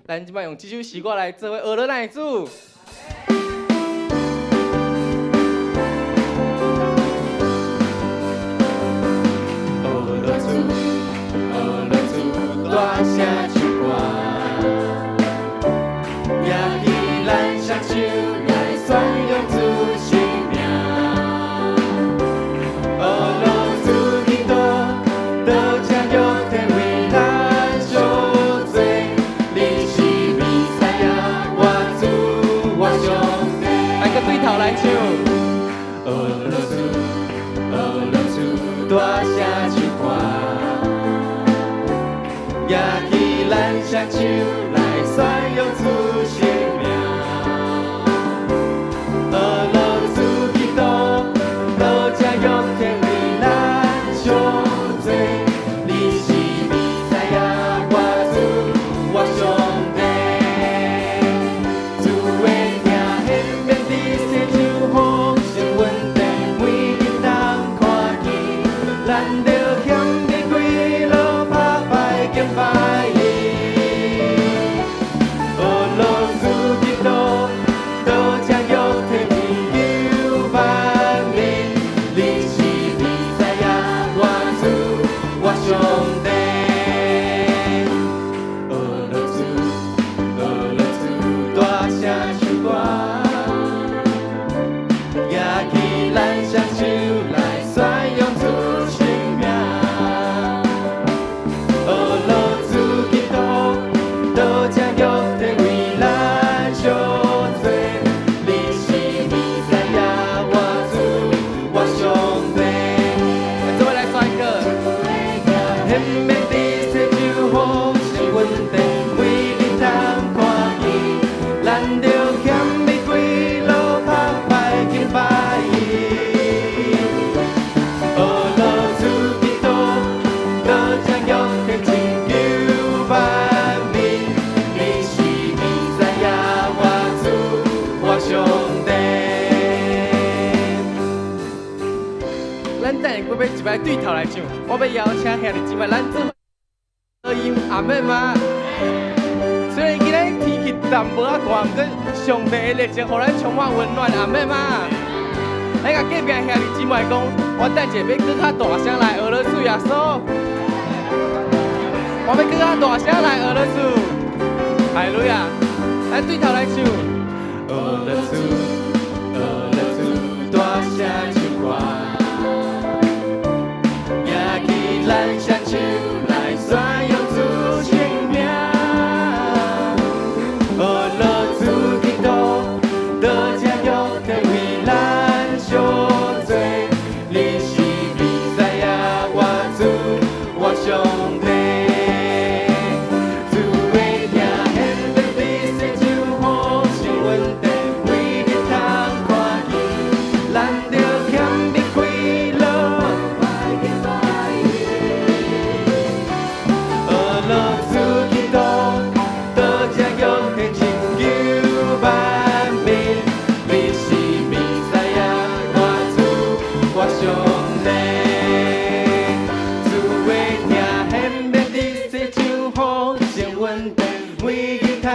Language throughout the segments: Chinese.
咱即摆用这首诗歌来做伙学了咱的主。大声唱歌，也去咱双手来宣扬主生命。哦，老主基督，道成肉体为咱受罪，你是弥赛亚，我主我上帝。咱个对头来唱。哦，老主，大声唱歌。也去咱双手来宣扬主生命。老主基督，道成肉体为咱受罪，你是弥赛亚，我主我上帝。主的名显明伫世上风声稳定，每日通看见，咱着谦卑跪落拍拜敬拜伊。哦，老主基督，道成肉体为救万民，你是弥赛亚，我主我上帝。哦，老主，大声唱歌，也去咱双手来宣扬主生命。哦，老主基督，道成肉体为咱受罪，你是弥赛亚，我主我上帝。做伙来选歌。显明伫世上风声稳定，每日通看见，咱着谦卑跪落拍拜敬拜伊。哦，老主基督，道成肉体拯救万民，你是弥赛亚，我主我上帝。咱等下要一摆对头来唱，我要邀请兄弟姊妹，咱做合音阿妹嘛。虽然今日天气淡薄仔寒，不过上帝的热情，互咱充满温暖阿妹嘛。咱甲隔壁兄弟姊妹讲，我等下要更较大声来俄罗斯耶稣。我要更较大声来俄罗斯，哈利路亚！咱对头来唱。俄罗斯，大声唱歌，也去咱双手来宣扬主生命。哦，老主基督，道成肉体为咱受罪，你是弥赛亚，我主我上帝。主的名显明伫世上风声稳定，每日通看见，咱着谦卑跪落拜敬拜伊。哦，老主基督，道成肉体拯救万民，你是弥赛亚，我主我上帝。主的名显明伫世上风声稳定，每日通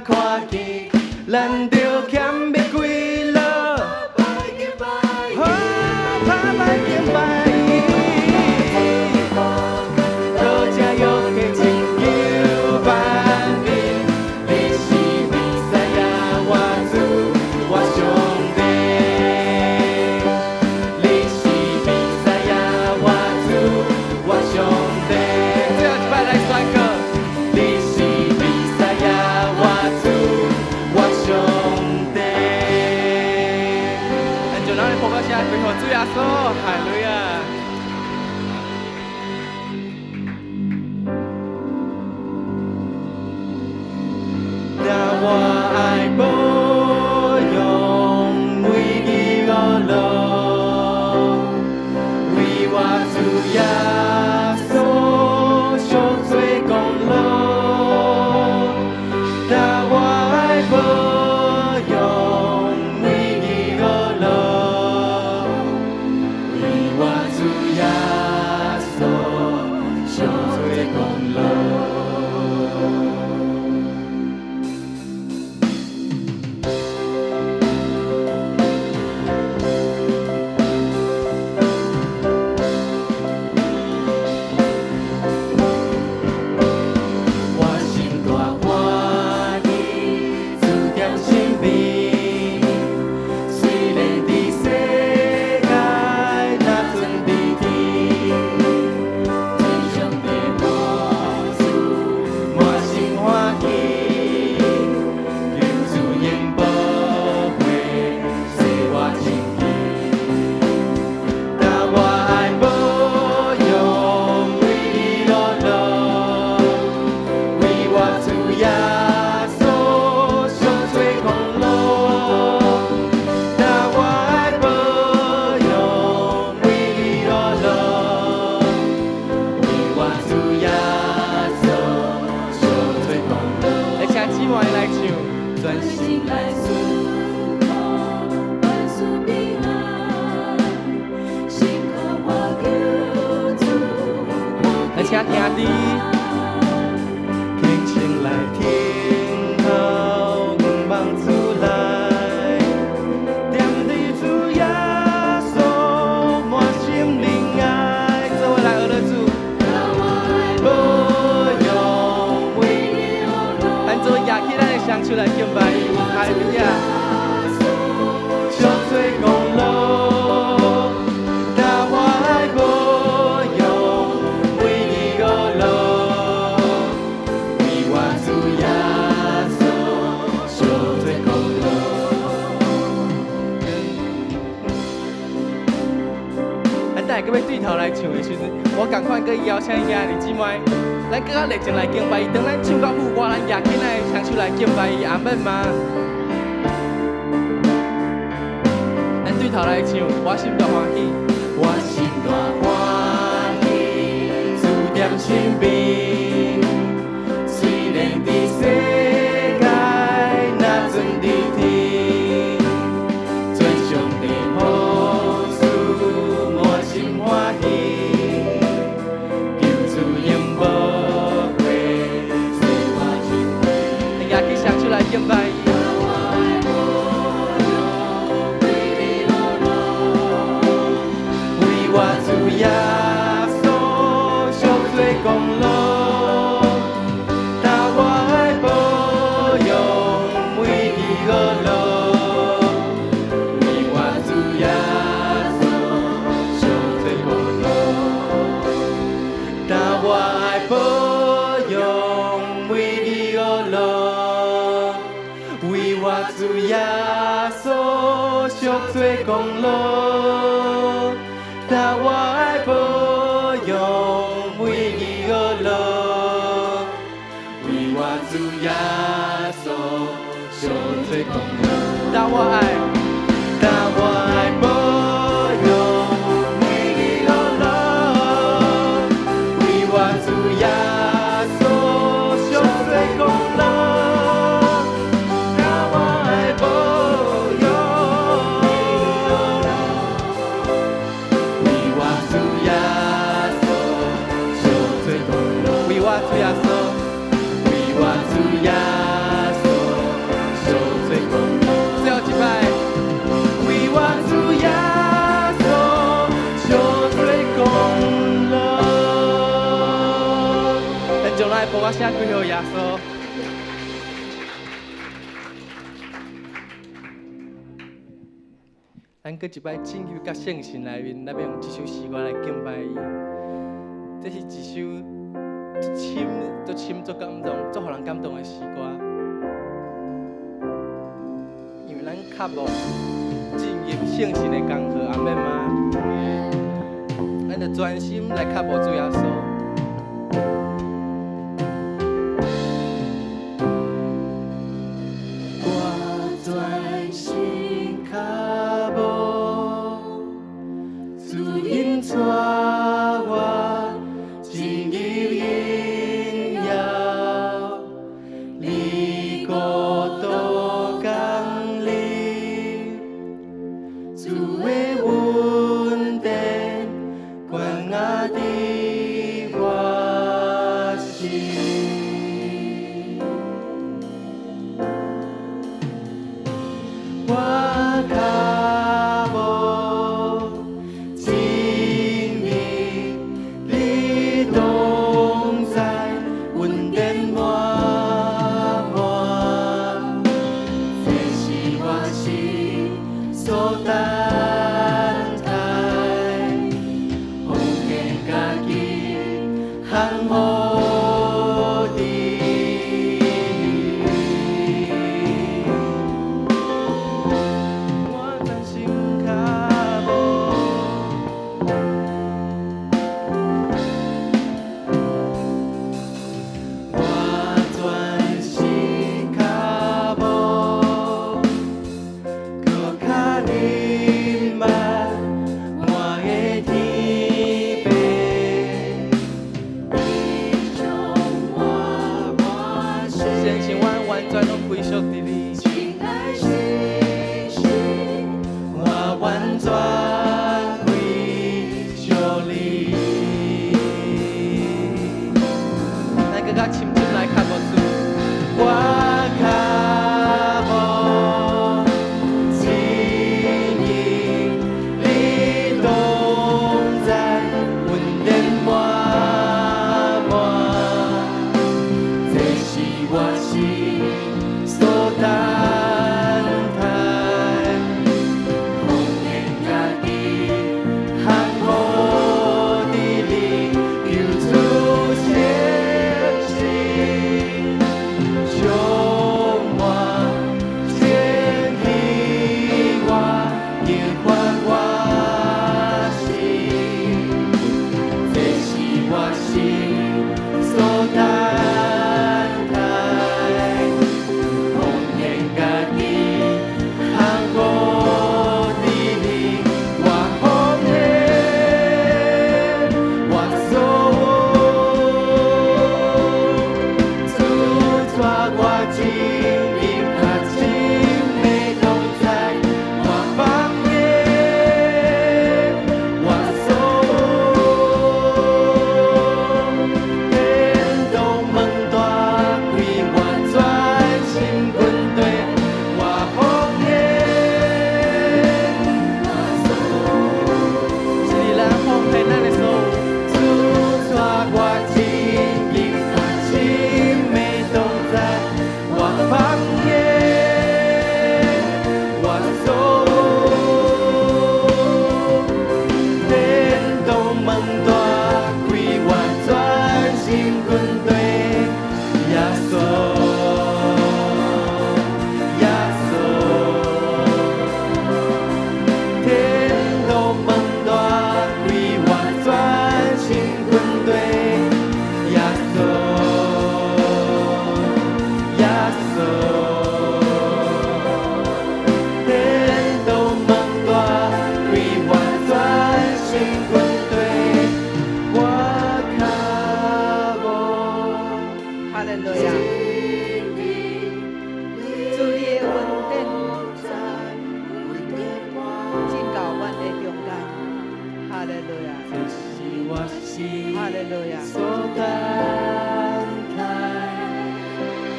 看见，咱着谦卑跪落拜敬拜伊。拍拜敬拜伊。道成肉体拯救万民，你是弥赛亚，我主我上帝。你是弥赛亚，我主我上帝。最后一摆来选歌。你是弥赛亚，我主我上帝。咱就咱的祷告声归乎主耶稣，哈利路亚。让我爱保养为你而流，为我主耶稣受罪功劳。让我爱保养为你而流，为我主耶稣受罪功劳。妹来唱，专心来思考，万事平安，心靠我求主。来，请听滴，轻轻来听候，望主来，点滴主耶稣，满心灵爱，做我来学了主。唱出来敬拜，哈利路亚！小水公路，大海波涌，为你而流。为我主耶稣，小水公路。咱大家要对头来唱的时阵，我赶快搁邀请兄弟姊妹。咱更较热情来敬拜伊，当咱唱到副歌，咱也起来唱出来敬拜伊，阿门吗？咱对头来唱，我心大欢喜，我心大欢喜，主在身边，虽然伫世界若存伫天，全上帝好事，满心欢喜。敬拜，为我主耶稣赎罪功劳，但我爱保佑为你而流。为我主耶稣赎罪功劳，但我爱保佑为你而流。为我主耶稣赎罪功劳，但我爱保佑为你而流。为我主耶稣赎罪功劳，但我爱保佑为你而流。为我主耶稣赎罪功劳。帮我写几号耶稣。咱搁一摆进入甲圣神内面，咱要用这首诗歌来敬拜伊。这是一首足深足感动、足互人感动的诗歌。因为咱较无进入圣神的功课，阿免吗？咱就专心来较无主耶稣。主的稳定，关爱的感情，我完全拢归属于你。亲爱的心，我完全归属你。咱更加深进来看无主，我。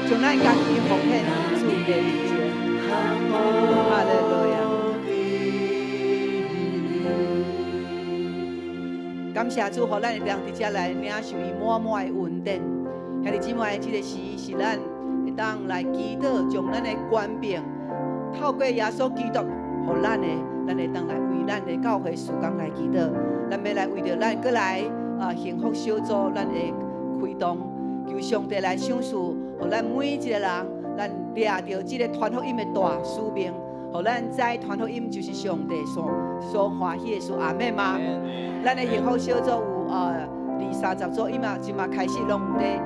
将咱家己奉献主的面前，哈利路亚！感谢主，互咱会当伫遮来领受伊满满的恩典。兄弟姊妹，这个时是咱会当来祈祷，将咱的权柄透过耶稣基督，互咱会当来为咱的教会事工来祈祷。咱要来为着咱过来幸福小组，咱会开动，求上帝来赏赐。互咱每一个人，咱抓到这个传福音的大使命，互咱知传福音就是上帝所欢喜的事。阿们吗？咱的幸福小组有20-30组，即嘛开始拢有咧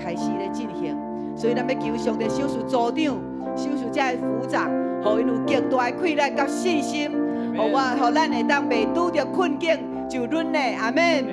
开始咧进行，所以咱要求上帝赏赐组长，赏赐这个副长，互因有极大的快乐甲信心，互咱会当袂拄着困境就忍耐。阿们。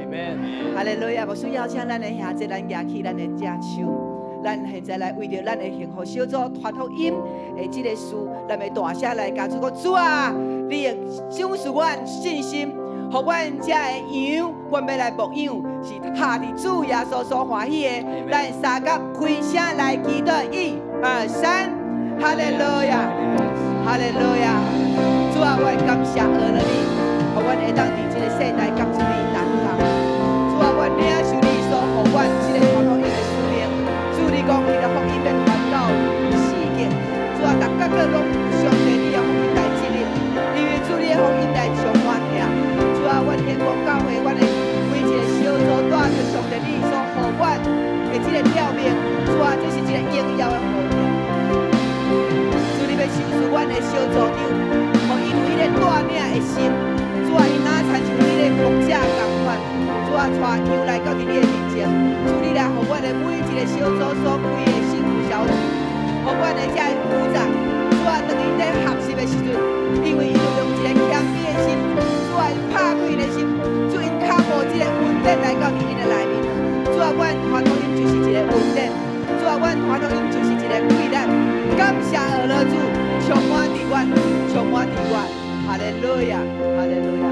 哈利路亚！无需要请咱的兄弟，咱举起咱的只手。咱现在来为着咱的幸福小组传福音的这个事，咱要大声来甲主讲：主啊，你会赏赐我信心，互阮这个羊，阮要来牧羊，是下伫主耶稣所欢喜的。咱三甲开声来祈祷，1、2、3，哈利路亚，哈利路亚！主啊，我感谢阿了你，互阮会当伫这个世代感谢你同行。主啊，我领受你所互阮这个传福音的使命。主，你讲你的福音要传到世界，主啊，逐角落拢有上帝你的福音来指引，因为主你的福音来充满听。主啊，阮天国教会，阮的每一个小组带着上帝你所互阮的这个条命，主啊，这是一个荣耀的福音。主，你要赏赐阮的小组长，互因有迄个带领的心。主啊，因哪参像你的牧者同款。主啊，带羊来到你的面前，主你来互阮的每一个小组所开的幸福小组，互阮的这个副长，主啊，当因在学习的时阵，因为伊就用一个谦卑的心，主啊，因拍开的心，主因脚步这个稳定来到你的内面。主啊，阮传福音就是一个稳定，主啊，阮传福音就是感谢俄勒主，充满伫阮，充满伫阮，哈利路亚，哈利路亚。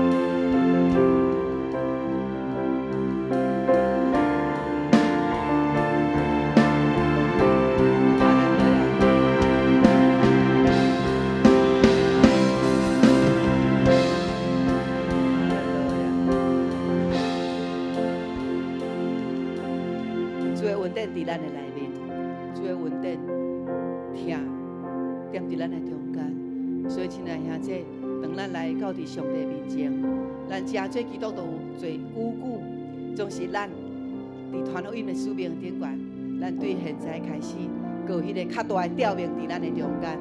主的稳定伫咱的内面，主的稳定听踮伫咱的中间。所以，亲爱兄姐，当咱来到伫上帝面前，咱真做基督徒做久久，总是咱伫传福音的使命顶悬，咱对现在开始，佮有迄个较大的吊命伫咱的中间，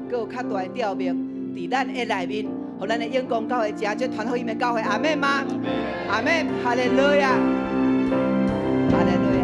佮有较大的吊命伫咱的内面，互咱的永光教会真做传福音的教会。阿门吗？阿门，哈利路亚，哈利路亚。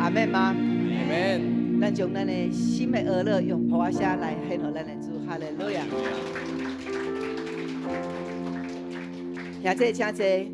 阿门吗？阿门。咱将咱的心的俄勒用普话声来献给咱的主，哈利路亚。兄姐，请坐。